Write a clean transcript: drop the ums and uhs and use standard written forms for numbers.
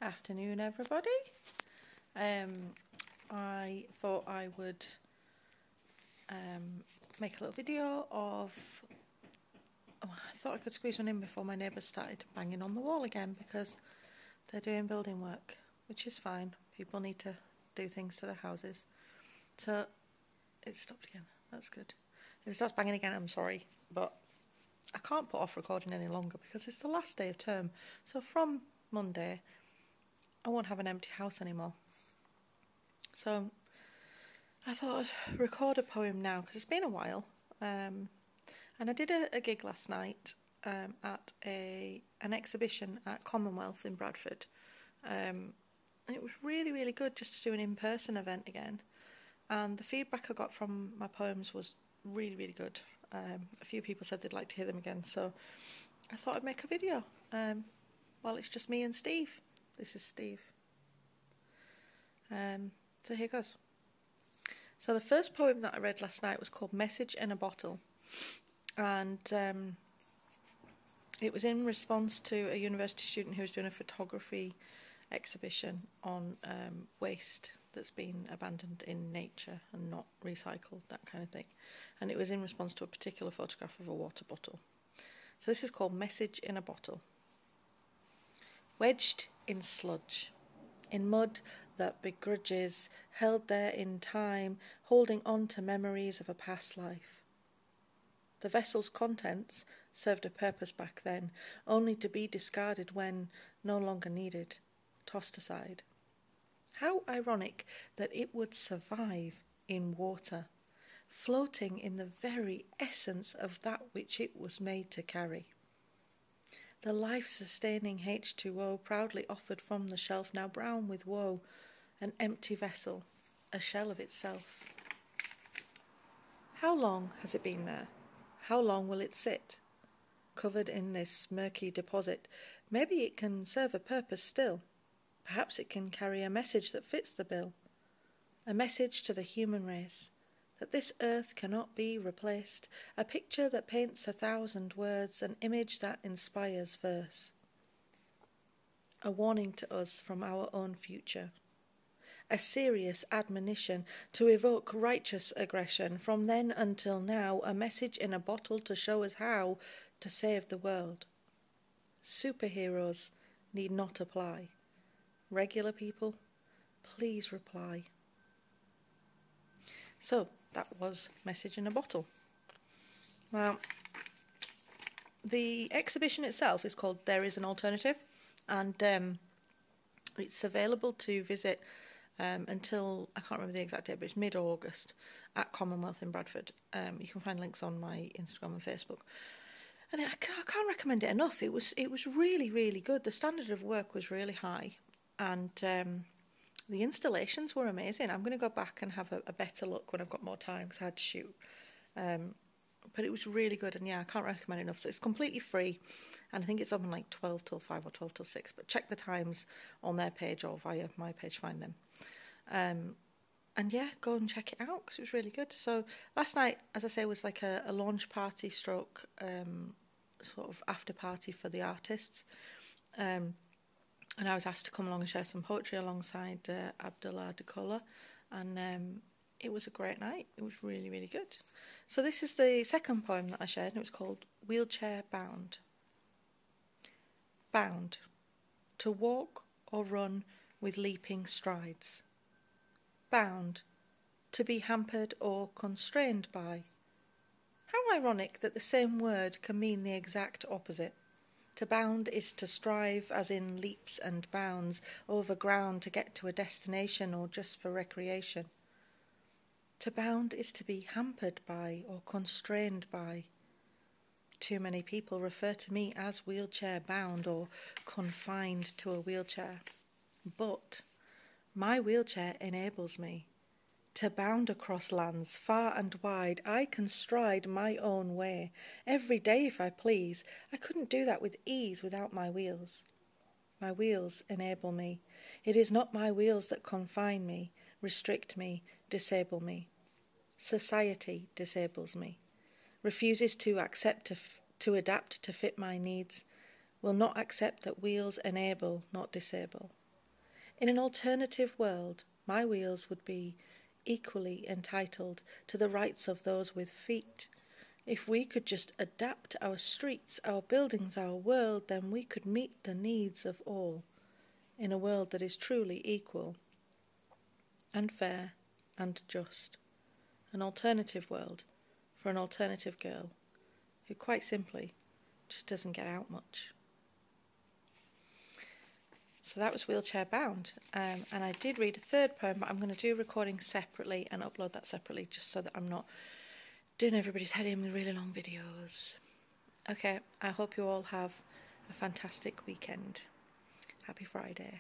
Afternoon, everybody. I thought I would make a little video of. I thought I could squeeze one in before my neighbours started banging on the wall again because they're doing building work, which is fine. People need to do things to their houses. So it stopped again. That's good. If it starts banging again, I'm sorry, but I can't put off recording any longer because it's the last day of term. So from Monday, I won't have an empty house anymore. So I thought I'd record a poem now because it's been a while. And I did a gig last night at an exhibition at Commonwealth in Bradford. And it was really, really good just to do an in-person event again. And the feedback I got from my poems was really, really good. A few people said they'd like to hear them again. So I thought I'd make a video. Well, it's just me and Steve. This is Steve. So here goes. So the first poem that I read last night was called Message in a Bottle. And it was in response to a university student who was doing a photography exhibition on waste that's been abandoned in nature and not recycled, that kind of thing. And it was in response to a particular photograph of a water bottle. So this is called Message in a Bottle. Wedged in sludge, in mud that begrudges, held there in time, holding on to memories of a past life. The vessel's contents served a purpose back then, only to be discarded when no longer needed, tossed aside. How ironic that it would survive in water, floating in the very essence of that which it was made to carry. The life-sustaining H2O proudly offered from the shelf, now brown with woe, an empty vessel, a shell of itself. How long has it been there? How long will it sit? Covered in this murky deposit, maybe it can serve a purpose still. Perhaps it can carry a message that fits the bill. A message to the human race, that this earth cannot be replaced, a picture that paints 1,000 words, an image that inspires verse. A warning to us from our own future. A serious admonition to evoke righteous aggression. From then until now, a message in a bottle to show us how to save the world. Superheroes need not apply. Regular people, please reply. So, that was Message in a Bottle. Now, the exhibition itself is called There Is an Alternative, and it's available to visit until, I can't remember the exact date, but it's mid-August at Commonwealth in Bradford. You can find links on my Instagram and Facebook. And I can't recommend it enough. It was really, really good. The standard of work was really high, and the installations were amazing. I'm going to go back and have a better look when I've got more time because I had to shoot. But it was really good, and yeah, I can't recommend it enough. So it's completely free, and I think it's open like 12 till 5 or 12 till 6. But check the times on their page or via my page, find them. And yeah, go and check it out because it was really good. So last night, as I say, was like a launch party stroke sort of after party for the artists. And I was asked to come along and share some poetry alongside Abdullah Dekola, and it was a great night. It was really, really good. So this is the second poem that I shared, and it was called Wheelchair Bound. Bound, to walk or run with leaping strides. Bound, to be hampered or constrained by. How ironic that the same word can mean the exact opposite. To bound is to strive, as in leaps and bounds, over ground to get to a destination or just for recreation. To bound is to be hampered by or constrained by. Too many people refer to me as wheelchair bound or confined to a wheelchair. But my wheelchair enables me. To bound across lands far and wide, I can stride my own way. Every day if I please. I couldn't do that with ease without my wheels. My wheels enable me. It is not my wheels that confine me, restrict me, disable me. Society disables me. Refuses to accept to adapt to fit my needs. Will not accept that wheels enable, not disable. In an alternative world, my wheels would be equally entitled to the rights of those with feet. If we could just adapt our streets, our buildings, our world, then we could meet the needs of all in a world that is truly equal and fair and just. An alternative world for an alternative girl who quite simply just doesn't get out much. So that was Wheelchair Bound, and I did read a third poem, but I'm going to do a recording separately and upload that separately just so that I'm not doing everybody's head in with really long videos. Okay, I hope you all have a fantastic weekend. Happy Friday.